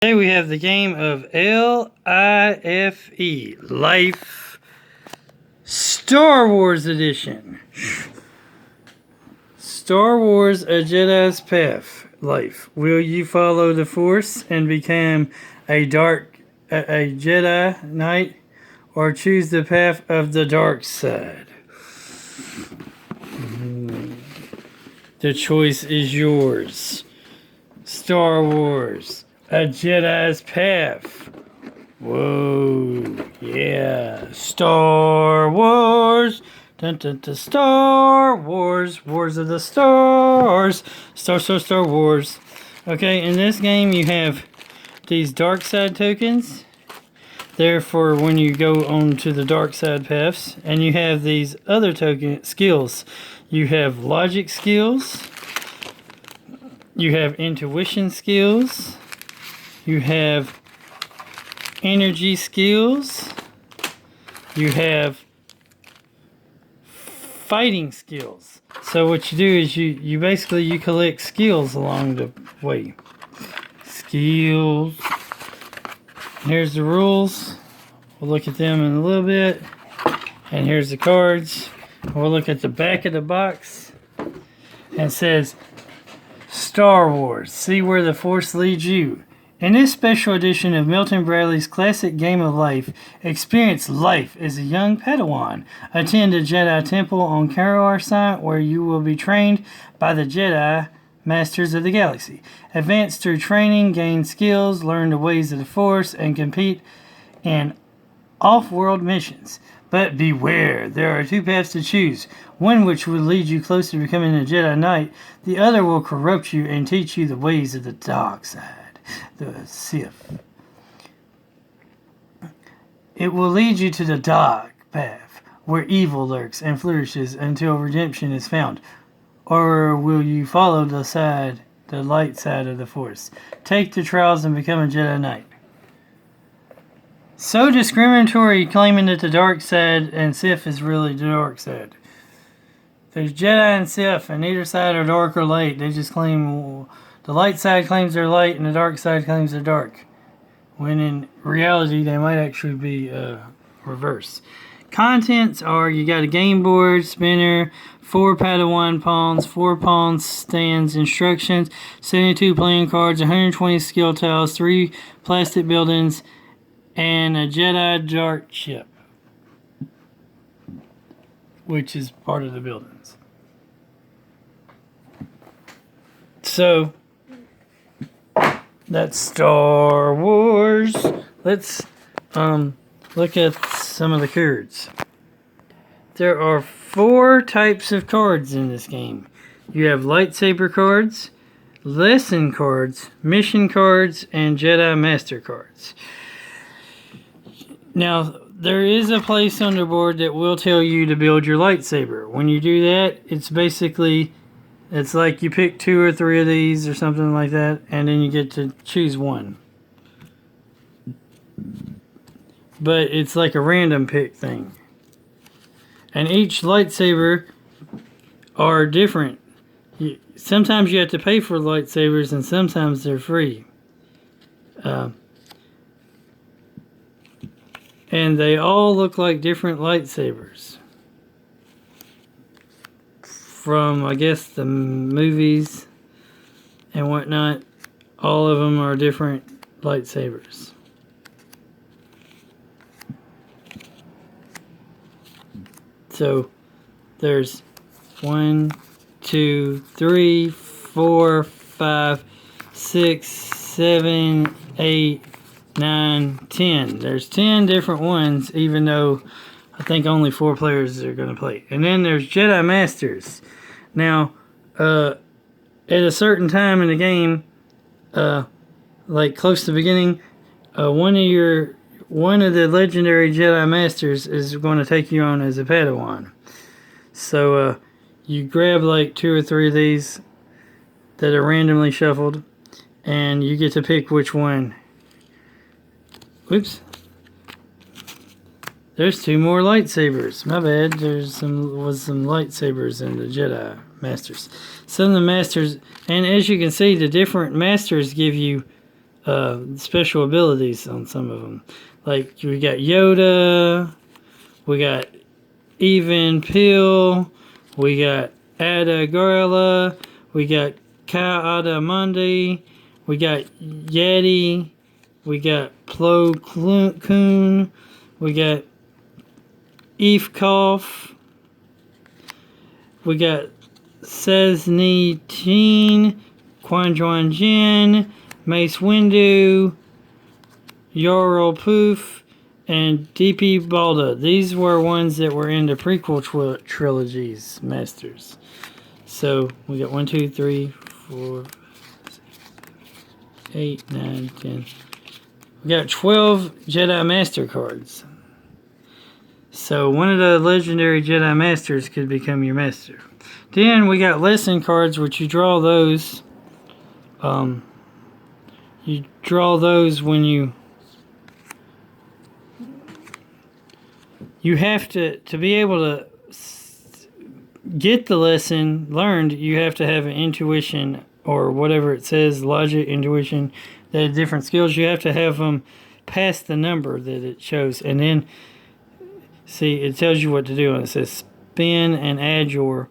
Today we have the game of L-I-F-E, Life, Star Wars Edition. Star Wars: A Jedi's Path, Life. Will you follow the Force and become a Jedi Knight, or choose the path of the dark side? The choice is yours. Star Wars: A Jedi's Path. Whoa, yeah. Star Wars. Dun, dun, dun, Star Wars. Wars of the Stars. Star Wars. Okay, in this game you have these dark side tokens. They're for when you go on to the dark side paths. And you have these other token skills. You have logic skills. You have intuition skills. You have energy skills. You have fighting skills. So what you do is you basically collect skills along the way. Skills. Here's the rules. We'll look at them in a little bit. And here's the cards. We'll look at the back of the box. And it says, Star Wars, see where the Force leads you. In this special edition of Milton Bradley's classic game of life, experience life as a young Padawan. Attend a Jedi temple on Coruscant where you will be trained by the Jedi Masters of the Galaxy. Advance through training, gain skills, learn the ways of the Force, and compete in off-world missions. But beware, there are two paths to choose. One which will lead you closer to becoming a Jedi Knight. The other will corrupt you and teach you the ways of the dark side, the Sith. It will lead you to the dark path, where evil lurks and flourishes until redemption is found. Or will you follow the light side of the Force? Take the trials and become a Jedi Knight. So discriminatory, claiming that the dark side and Sith is really the dark side. There's Jedi and Sith, and neither side are dark or light. They just claim, the light side claims they're light, and the dark side claims they're dark. When in reality, they might actually be reverse. Contents are, you got a game board, spinner, 4 Padawan pawns, 4 pawn stands, instructions, 72 playing cards, 120 skill tiles, 3 plastic buildings, and a Jedi Dark ship, which is part of the buildings. So, that's Star Wars. Let's look at some of the cards. There are 4 types of cards in this game. You have lightsaber cards, lesson cards, mission cards, and Jedi Master cards. Now, there is a place on the board that will tell you to build your lightsaber. When you do that, it's like you pick 2 or 3 of these or something like that, and then you get to choose one. But it's like a random pick thing. And each lightsaber are different. Sometimes you have to pay for lightsabers, and sometimes they're free. And they all look like different lightsabers. From, I guess, the movies and whatnot. All of them are different lightsabers. So, there's 1, 2, 3, 4, 5, 6, 7, 8, 9, 10. There's 10 different ones, even though I think only 4 players are going to play. And then there's Jedi Masters. Now, at a certain time in the game, like close to the beginning, one of the legendary Jedi Masters is going to take you on as a Padawan. So you grab like 2 or 3 of these that are randomly shuffled, and you get to pick which one. Oops. There's 2 more lightsabers. My bad. There's some lightsabers in the Jedi Masters. Some of the Masters, and as you can see, the different Masters give you special abilities on some of them. Like we got Yoda, we got Even Peel, we got Ada Gorilla, we got Ka Ada Mundi, we got Yeti, we got Plo Koon, we got Eve Koff, we got Cesny Teen, Quan Juan Jin, Mace Windu, Yarl Poof, and DP Balda. These were ones that were in the prequel trilogies, Masters. So we got 1, 2, 3, 4, 8, 9, 10. We got 12 Jedi Master cards. So one of the legendary Jedi Masters could become your master. Then we got lesson cards, which you draw those. You draw those when you have to be able to get the lesson learned. You have to have an intuition or whatever it says, logic, intuition, the different skills. You have to have them past the number that it shows, and then see it tells you what to do, and it says spin and add your,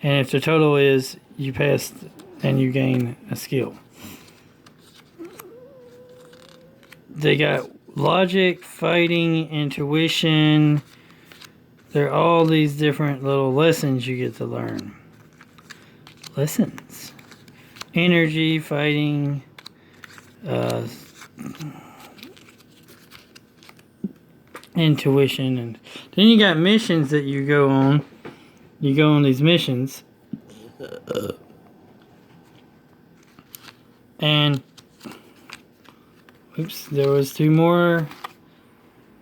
and if the total is you pass and you gain a skill. They got logic, fighting, intuition. There are all these different little lessons you get to learn. Lessons. Energy, fighting, intuition, and then you got missions that you go on. You go on these missions. And oops, there was 2 more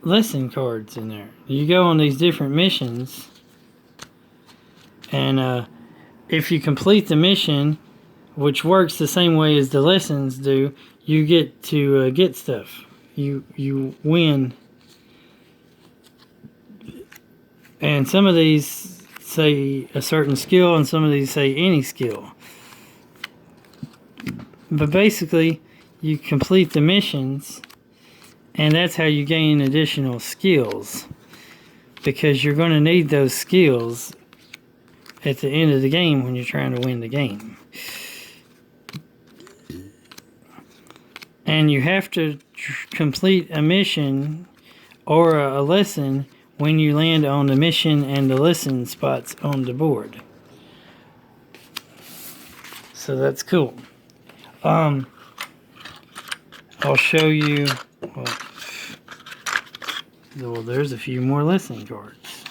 lesson cards in there. You go on these different missions, and if you complete the mission, which works the same way as the lessons do, you get to get stuff. You win. And some of these say a certain skill, and some of these say any skill. But basically, you complete the missions, and that's how you gain additional skills, because you're going to need those skills at the end of the game when you're trying to win the game. And you have to complete a mission or a lesson when you land on the mission and the lesson spots on the board. So that's cool. I'll show you. Well, there's a few more lesson cards.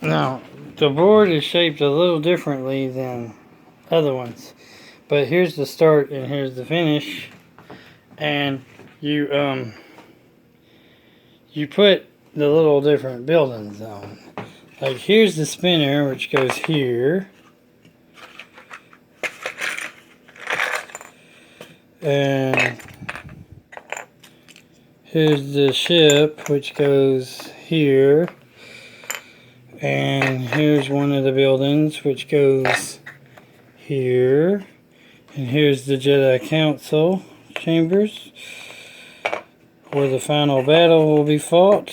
Now, the board is shaped a little differently than other ones, but here's the start and here's the finish, and you put the little different buildings on. Like here's the spinner, which goes here, and here's the ship, which goes here, and here's one of the buildings, which goes here, and here's the Jedi Council chambers, where the final battle will be fought,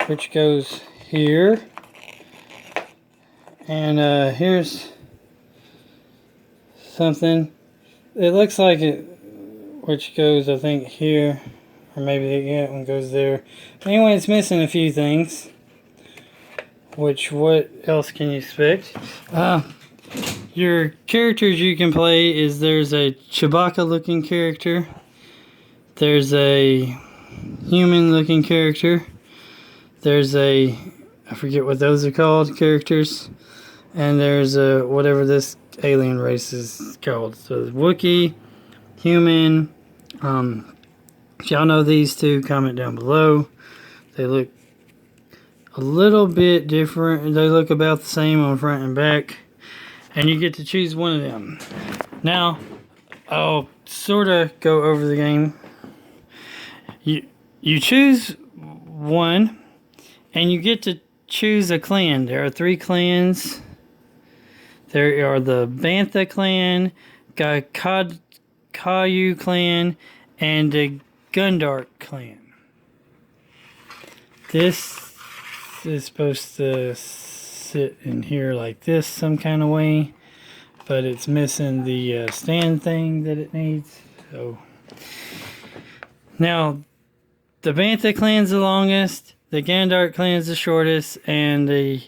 which goes here. And here's something, it looks like it, which goes I think here, or maybe that one goes there. Anyway, it's missing a few things, which what else can you expect? Your characters you can play is there's a Chewbacca looking character, there's a human looking character, there's a, I forget what those are called, characters, and there's a whatever this alien race is called. So there's Wookiee, human. If y'all know these two, comment down below. They look a little bit different. They look about the same on front and back, and you get to choose one of them. Now I'll sort of go over the game. You choose one, and you get to choose a clan. There are 3 clans. There are the Bantha clan, Caillou clan, and the Gundark clan. This is supposed to sit in here like this some kind of way, but it's missing the stand thing that it needs. So now the Bantha clan's the longest, the Gundark clan's the shortest, and the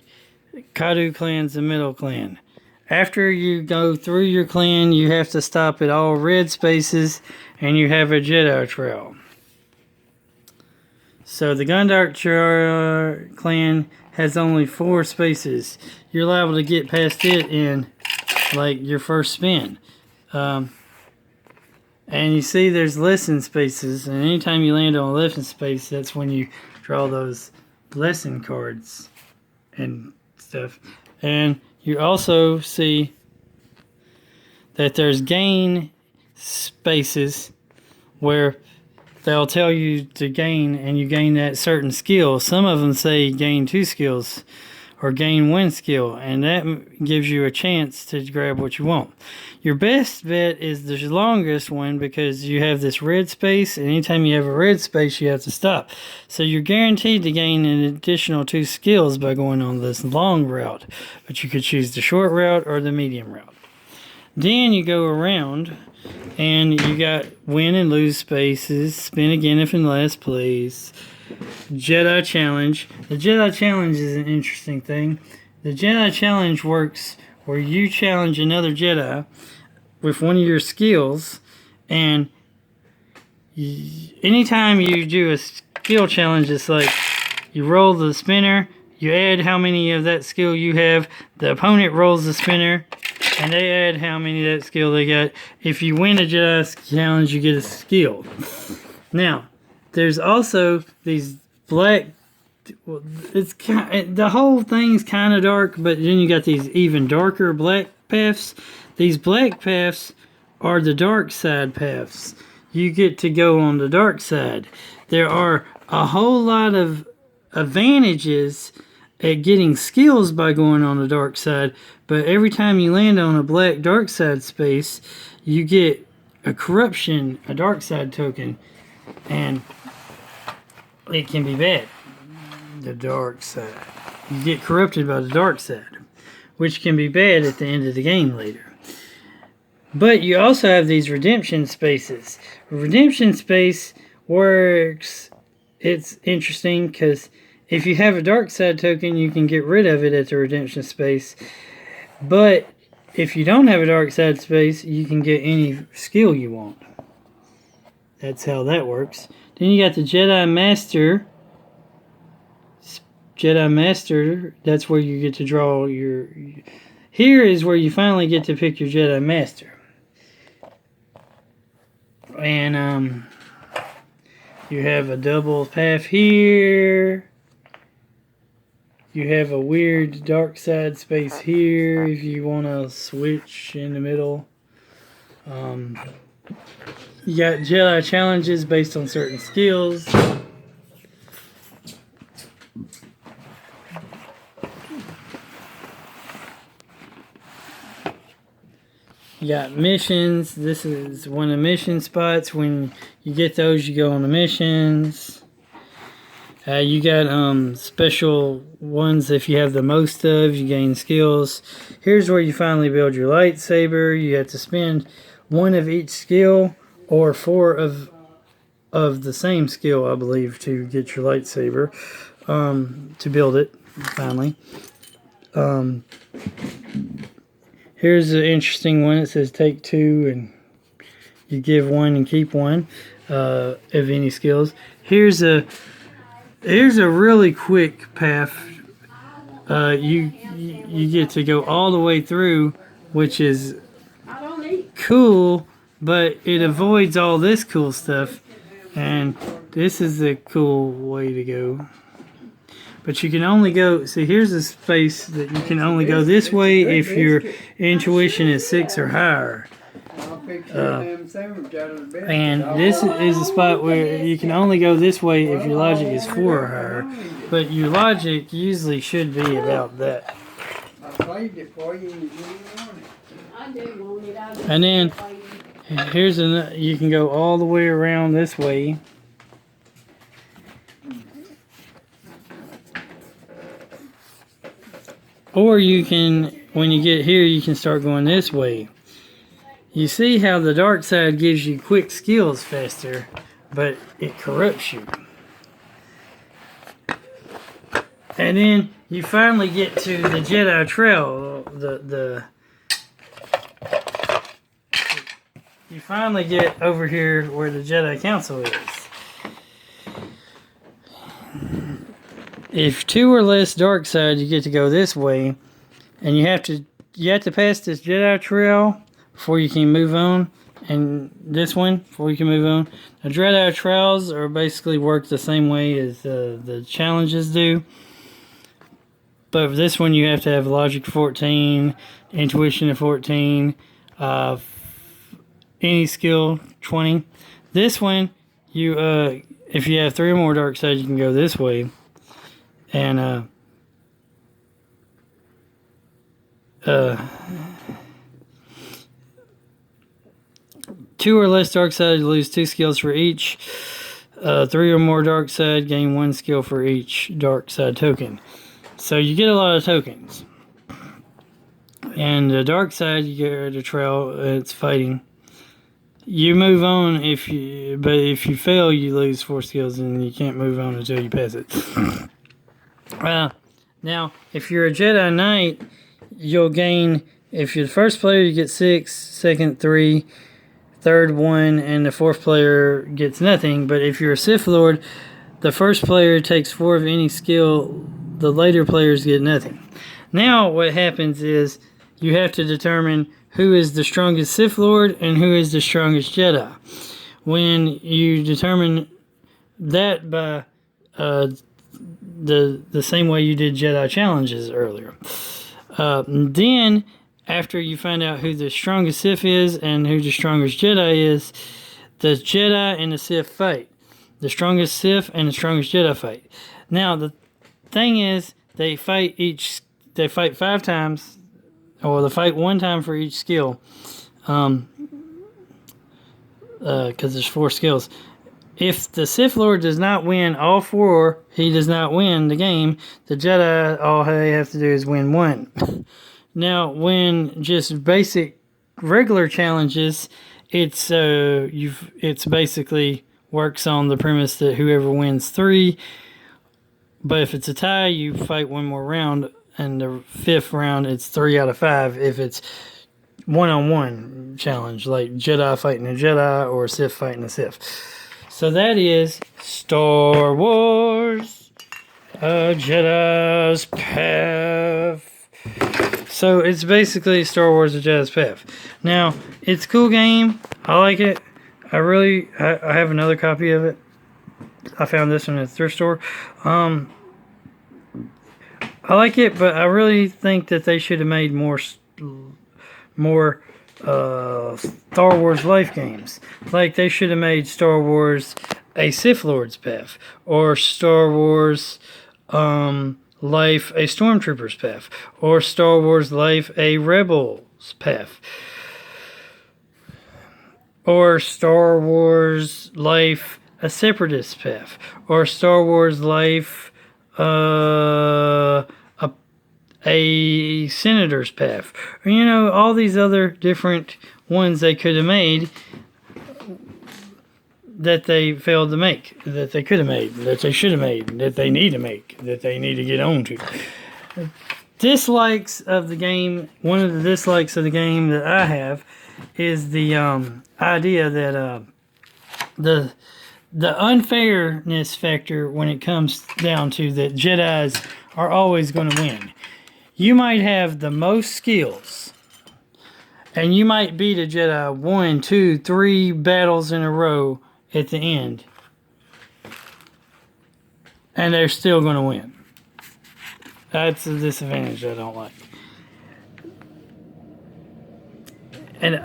Caillou clan's the middle clan. After you go through your clan, you have to stop at all red spaces, and you have a Jedi trail. So the Gundark clan has only 4 spaces. You're liable to get past it in like your first spin. And you see there's lesson spaces, and anytime you land on a lesson space, that's when you draw those lesson cards and stuff. And you also see that there's gain spaces where they'll tell you to gain, and you gain that certain skill. Some of them say gain 2 skills or gain 1 skill, and that gives you a chance to grab what you want. Your best bet is the longest one because you have this red space, and anytime you have a red space, you have to stop. So you're guaranteed to gain an additional 2 skills by going on this long route, but you could choose the short route or the medium route. Then you go around, and you got win and lose spaces, spin again if in last place, Jedi Challenge. The Jedi Challenge is an interesting thing. The Jedi Challenge works where you challenge another Jedi with one of your skills, and anytime you do a skill challenge, it's like you roll the spinner, you add how many of that skill you have, the opponent rolls the spinner, and they add how many of that skill they got. If you win a Jedi challenge, you get a skill. Now, there's also these black. Well, the whole thing's kind of dark, but then you got these even darker black paths. These black paths are the dark side paths. You get to go on the dark side. There are a whole lot of advantages at getting skills by going on the dark side, but every time you land on a black dark side space, you get a corruption, a dark side token, and it can be bad. The dark side. You get corrupted by the dark side, which can be bad at the end of the game later. But you also have these redemption spaces. Redemption space works. It's interesting because if you have a dark side token, you can get rid of it at the redemption space. But if you don't have a dark side space, you can get any skill you want. That's how that works. Then you got the Jedi Master. Jedi Master, that's where you get to draw your... Here is where you finally get to pick your Jedi Master. And you have a double path here. You have a weird dark side space here if you want to switch in the middle. You got Jedi challenges based on certain skills. You got missions. This is one of the mission spots. When you get those, you go on the missions. You got special ones if you have the most of, you gain skills. Here's where you finally build your lightsaber. You have to spend 1 of each skill or 4 of the same skill, I believe, to get your lightsaber, to build it finally. Here's an interesting one. It says take 2 and you give 1 and keep 1 of any skills. Here's a really quick path. You get to go all the way through, which is cool, but it avoids all this cool stuff, and this is a cool way to go. But you can only go, see, here's a space that you can only go this way if your intuition is 6 or higher. I'll fix them sandwich out of the bed. And this is a spot where you can only go this way if your logic is for her, but your logic usually should be about that. I played it for you and you didn't want it. I do want it. I just And then play. here's another, you can go all the way around this way. Or you can, when you get here, you can start going this way. You see how the dark side gives you quick skills faster, but it corrupts you. And then you finally get to the Jedi Trail. You finally get over here where the Jedi Council is. If 2 or less dark side, you get to go this way, and you have to pass this Jedi Trail before you can move on, and this one before you can move on. The Jedi Trails are basically work the same way as the challenges do, but for this one you have to have logic 14, intuition of 14, any skill 20. This one, you if you have 3 or more dark side, you can go this way. And 2 or less dark side, you lose 2 skills for each. 3 or more dark side, gain 1 skill for each dark side token. So you get a lot of tokens. And the dark side, you get the trail. It's fighting. You move on but if you fail, you lose 4 skills, and you can't move on until you pass it. Now, if you're a Jedi Knight, you'll gain, if you're the first player, you get 6, second 3, third 1, and the fourth player gets nothing. But if you're a Sith Lord, the first player takes 4 of any skill, the later players get nothing. Now, what happens is you have to determine who is the strongest Sith Lord and who is the strongest Jedi. When you determine that by the same way you did Jedi challenges earlier. Then, after you find out who the strongest Sith is and who the strongest Jedi is, the Jedi and the Sith fight. The strongest Sith and the strongest Jedi fight. Now, the thing is, they fight 5 times, or they fight 1 time for each skill. Because there's 4 skills. If the Sith Lord does not win all 4, he does not win the game. The Jedi, all they have to do is win 1. Now, when just basic regular challenges, it's basically works on the premise that whoever wins 3. But if it's a tie, you fight 1 more round, and the 5th round it's 3 out of 5. If it's one-on-one challenge, like Jedi fighting a Jedi or Sith fighting a Sith. So that is Star Wars, a Jedi's Path. So it's basically Star Wars, a Jedi's Path. Now, it's a cool game. I like it. I have another copy of it. I found this one at the thrift store. I like it, but I really think that they should have made more Star Wars life games. Like they should have made Star Wars a Sith Lord's Path, or Star Wars Life a Stormtrooper's Path, or Star Wars Life a Rebel's Path, or Star Wars Life a Separatist's Path, or Star Wars Life a Senator's Path, or, you know, all these other different ones they could have made that they failed to make, that they could have made, that they should have made, that they need to make, that they need to get on to. Dislikes of the game, one of the dislikes of the game that I have is the idea that the unfairness factor when it comes down to that Jedis are always going to win. You might have the most skills, and you might beat a Jedi 1, 2, 3 battles in a row at the end, and they're still going to win. That's a disadvantage I don't like. And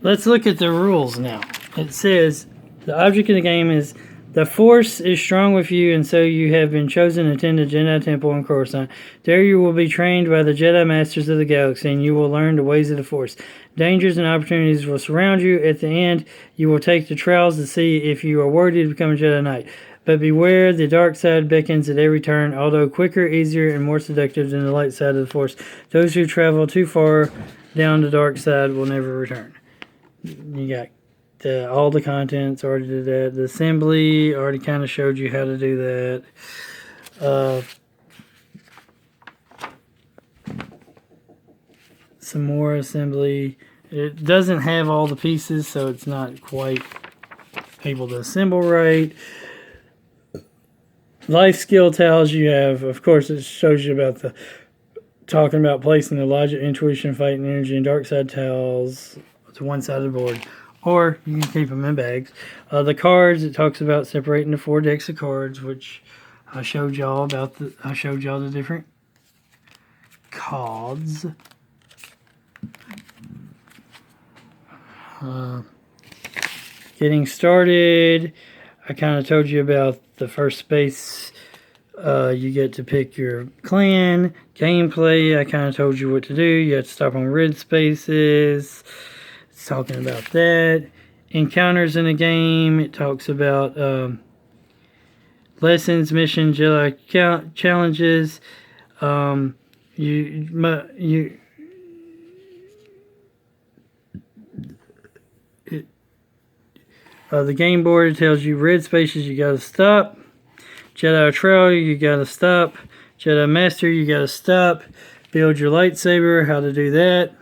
let's look at the rules now. It says the object of the game is the Force is strong with you, and so you have been chosen to attend the Jedi Temple in Coruscant. There you will be trained by the Jedi Masters of the Galaxy, and you will learn the ways of the Force. Dangers and opportunities will surround you. At the end, you will take the trials to see if you are worthy to become a Jedi Knight. But beware, the dark side beckons at every turn, although quicker, easier, and more seductive than the light side of the Force. Those who travel too far down the dark side will never return. You got all the contents, already did that. The assembly, already kind of showed you how to do that. Some more assembly. It doesn't have all the pieces, so it's not quite able to assemble right. Life skill tiles you have, of course, it shows you about talking about placing the logic, intuition, fighting energy, and dark side tiles to one side of the board. Or you can keep them in bags. The cards, it talks about separating the 4 decks of cards, which I showed y'all about. I showed y'all the different cards. Getting started, I kind of told you about the first space. You get to pick your clan. Gameplay, I kind of told you what to do. You have to stop on red spaces. It's talking about that. Encounters in the game, it talks about lessons, missions, Jedi challenges. The game board tells you red spaces, you gotta stop. Jedi Trail, you gotta stop. Jedi Master, you gotta stop. Build your lightsaber, how to do that.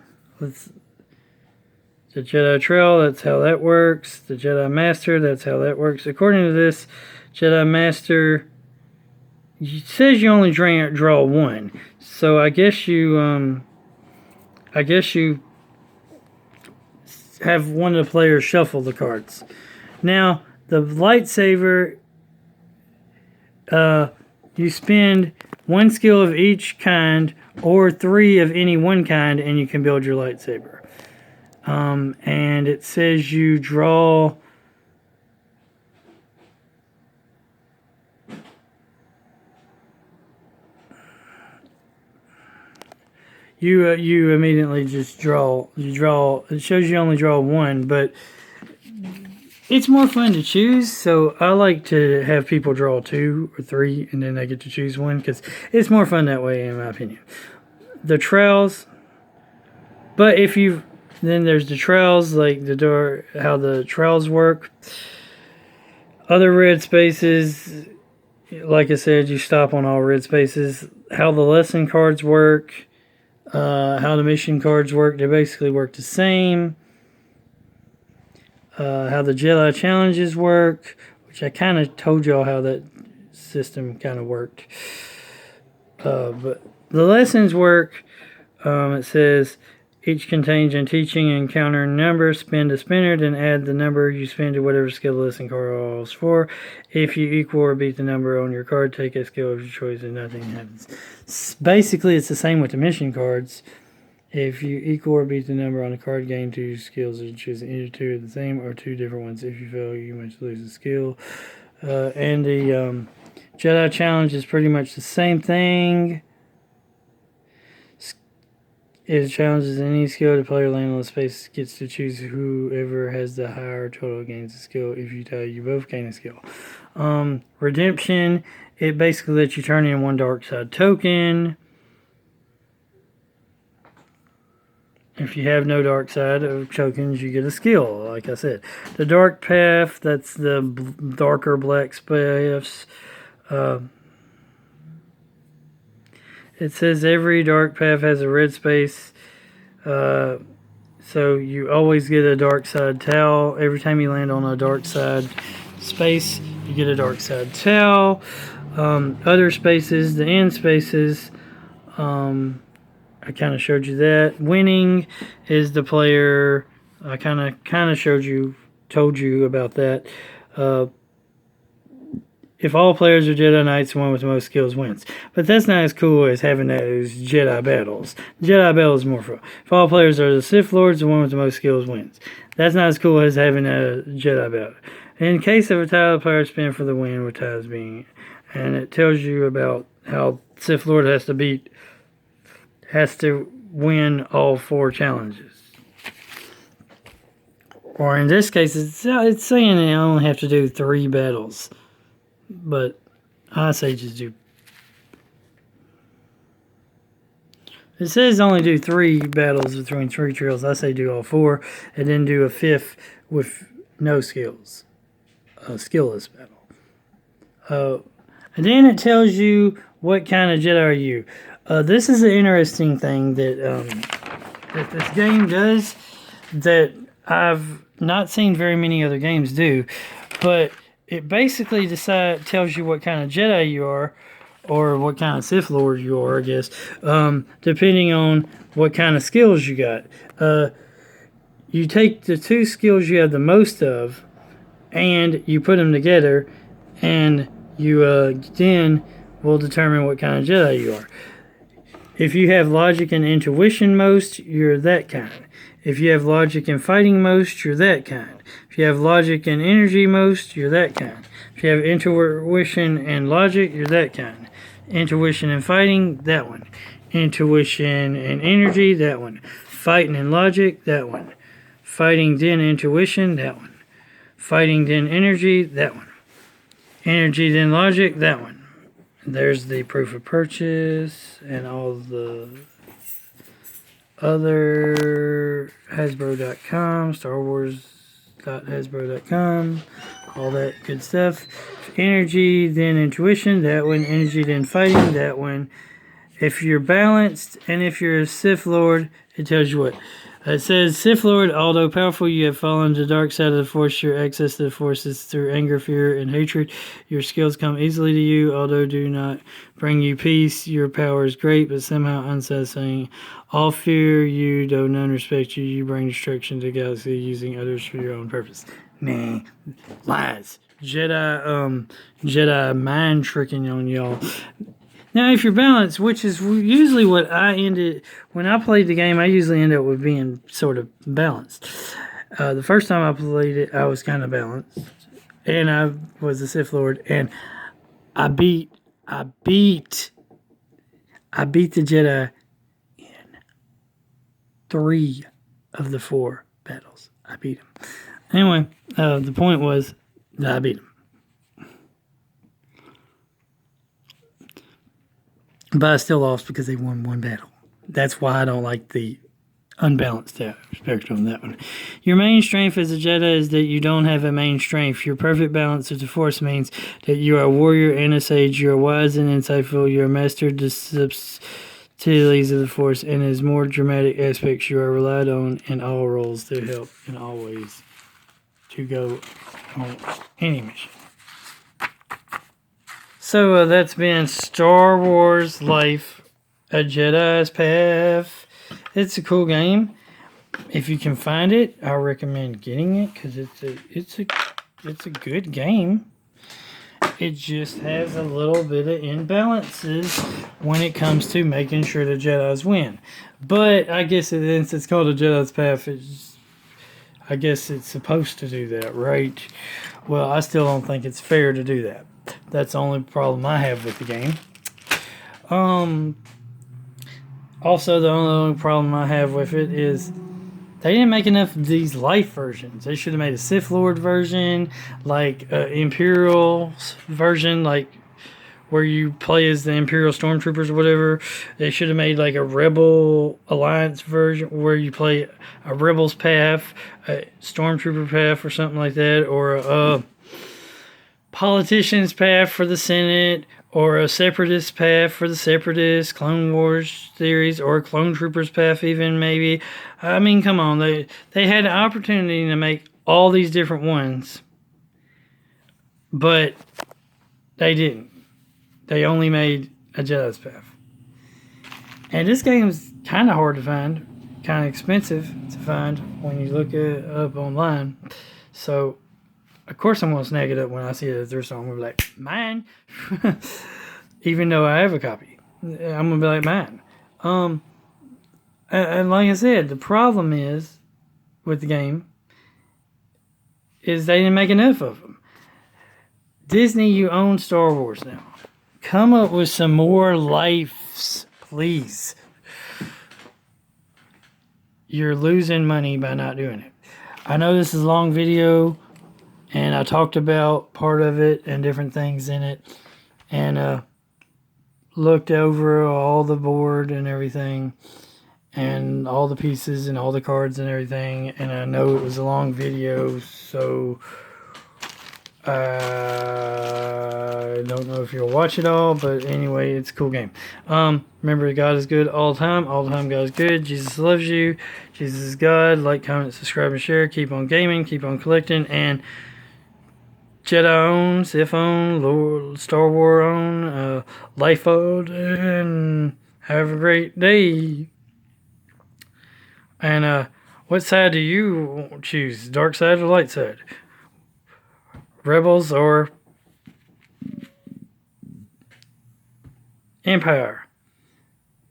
The Jedi Trail, that's how that works. The Jedi Master, that's how that works. According to this, Jedi Master, it says you only draw 1. So I guess you have one of the players shuffle the cards. Now, the lightsaber, you spend 1 skill of each kind or 3 of any one kind, and you can build your lightsaber. And it says you draw you immediately just draw. It shows you only draw 1, but it's more fun to choose, so I like to have people draw 2 or 3, and then they get to choose 1, because it's more fun that way, in my opinion. The trails, but then there's the trails, like how the trails work. Other red spaces, like I said, you stop on all red spaces. How the lesson cards work, how the mission cards work, they basically work the same. How the Jedi challenges work, which I kind of told y'all how that system kind of worked. But the lessons work, it says each contains a teaching and encounter number. Spend a spinner, then add the number you spend to whatever skill the lesson card calls for. If you equal or beat the number on your card, take a skill of your choice and nothing happens. Basically, it's the same with the mission cards. If you equal or beat the number on the card, gain 2 skills and choose either 2 of the same or 2 different ones. If you fail, you must lose a skill. And the Jedi challenge is pretty much the same thing. It challenges any skill. The player landing on the space gets to choose whoever has the higher total gains a skill. If you die, you both gain a skill. Redemption, it basically lets you turn in 1 dark side token. If you have no dark side of tokens, you get a skill, like I said. The dark path, that's the darker black paths. It says every dark path has a red space. So you always get a dark side towel. Every time you land on a dark side space, you get a dark side towel. Other spaces, the end spaces, I kind of showed you that. Winning is the player. I kind of told you about that. if all players are Jedi Knights, the one with the most skills wins. But that's not as cool as having those Jedi battles. Jedi battles is more fun. If all players are the Sith Lords, the one with the most skills wins. That's not as cool as having a Jedi battle. In case of a tie, the players spin for the win, with ties being, and it tells you about how Sith Lord has to win all 4 challenges. Or in this case, it's saying they only have to do 3 battles. But I say just do. It says only do 3 battles between 3 trails. I say do all 4, and then do a 5th with no skills. A skillless battle. And then it tells you what kind of Jedi are you. This is an interesting thing that this game does that I've not seen very many other games do, but it basically tells you what kind of Jedi you are, or what kind of Sith Lord you are, I guess, depending on what kind of skills you got. You take the 2 skills you have the most of, and you put them together, and you then will determine what kind of Jedi you are. If you have logic and intuition most, you're that kind. If you have logic and fighting most, you're that kind. If you have logic and energy most, you're that kind. If you have intuition and logic, you're that kind. Intuition and fighting, that one. Intuition and energy, that one. Fighting and logic, that one. Fighting then intuition, that one. Fighting then energy, that one. Energy then logic, that one. There's the proof of purchase and all the other Hasbro.com, Star Wars.hasbro.com, all that good stuff. Energy, then intuition, that one. Energy, then fighting, that one. If you're balanced and if you're a Sith Lord, it tells you what. It says, Sith Lord, although powerful, you have fallen to the dark side of the Force. Your access to the Force is through anger, fear, and hatred. Your skills come easily to you, although do not bring you peace. Your power is great, but somehow unsatisfying. All fear you, though none respect you. You bring destruction to the galaxy, using others for your own purpose. Nah, lies. Jedi mind tricking on y'all. Now, if you're balanced, which is usually what when I played the game, I usually end up with being sort of balanced. The first time I played it, I was kind of balanced, and I was a Sith Lord, and I beat the Jedi in 3 of the 4 battles. I beat him. Anyway, the point was that I beat him. But I still lost because they won 1 battle. That's why I don't like the unbalanced aspect on that one. Your main strength as a Jedi is that you don't have a main strength. Your perfect balance of the Force means that you are a warrior and a sage. You are wise and insightful. You are mastered the subtleties of the Force, and as more dramatic aspects, you are relied on in all roles to help in all ways to go on any mission. So that's been Star Wars Life, A Jedi's Path. It's a cool game. If you can find it, I recommend getting it because it's a good game. It just has a little bit of imbalances when it comes to making sure the Jedis win. But I guess since it's called A Jedi's Path, I guess it's supposed to do that, right? Well, I still don't think it's fair to do that. That's the only problem I have with the game. Also, the only problem I have with it is they didn't make enough of these life versions. They should have made a Sith Lord version, like Imperial version, like where you play as the Imperial Stormtroopers or whatever. They should have made like a Rebel Alliance version where you play a Rebel's path, a Stormtrooper path or something like that, or a Politician's path for the Senate, or a Separatist path for the Separatist, Clone Wars series, or a Clone Troopers path even, maybe. I mean, come on. They had an opportunity to make all these different ones, but they didn't. They only made a Jedi's Path. And this game is kind of hard to find, kind of expensive to find when you look it up online. So Of course, I'm gonna snag it up when I see it at the thrift store. I'm gonna be like, mine. Even though I have a copy, I'm gonna be like, mine. And like I said, the problem is with the game is they didn't make enough of them. Disney, you own Star Wars now. Come up with some more lives, please. You're losing money by not doing it. I know this is a long video, and I talked about part of it and different things in it, and looked over all the board and everything, and all the pieces and all the cards and everything, and I know it was a long video, so I don't know if you'll watch it all, but anyway, it's a cool game. Remember, God is good all the time. All the time, God is good. Jesus loves you. Jesus is God. Like, comment, subscribe, and share. Keep on gaming. Keep on collecting. And Jedi own, Sith own, Lord, Star Wars own, Life own, and have a great day. And what side do you choose? Dark side or light side? Rebels or Empire?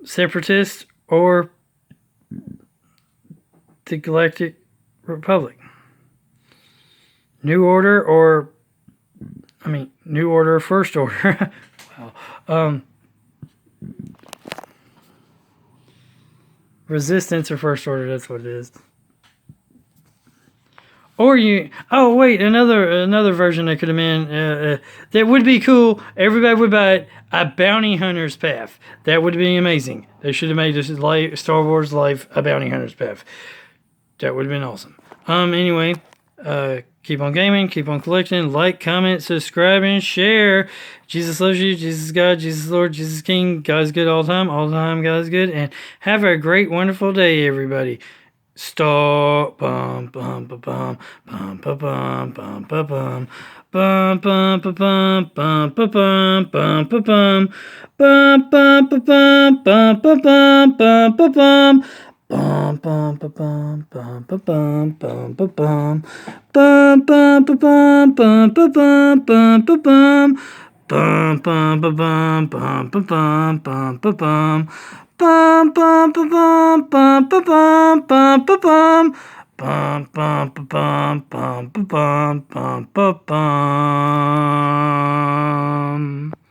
Separatist or the Galactic Republic? New Order or New Order or First Order? Wow. Resistance or First Order, that's what it is. Or oh wait, another version that could have been, that would be cool, everybody would buy it, a bounty hunter's path. That would be amazing. They should have made this Star Wars Life a bounty hunter's path. That would have been awesome. Anyway, keep on gaming, keep on collecting, like, comment, subscribe, and share. Jesus loves you, Jesus is God, Jesus is Lord, Jesus is King, God is good all the time, God is good, and have a great, wonderful day, everybody. Stop. Bum bum ba bum bum ba bum bum ba bum bum bum ba bum bum ba bum bum ba bum bum bum ba bum bum ba bum bum ba bum bum bum ba bum bum ba bum bum ba bum bum bum ba bum bum ba bum bum ba bum bum bum ba bum bum ba bum bum ba bum bum bum ba bum bum ba bum bum ba bum bum bum ba bum bum ba bum bum ba bum.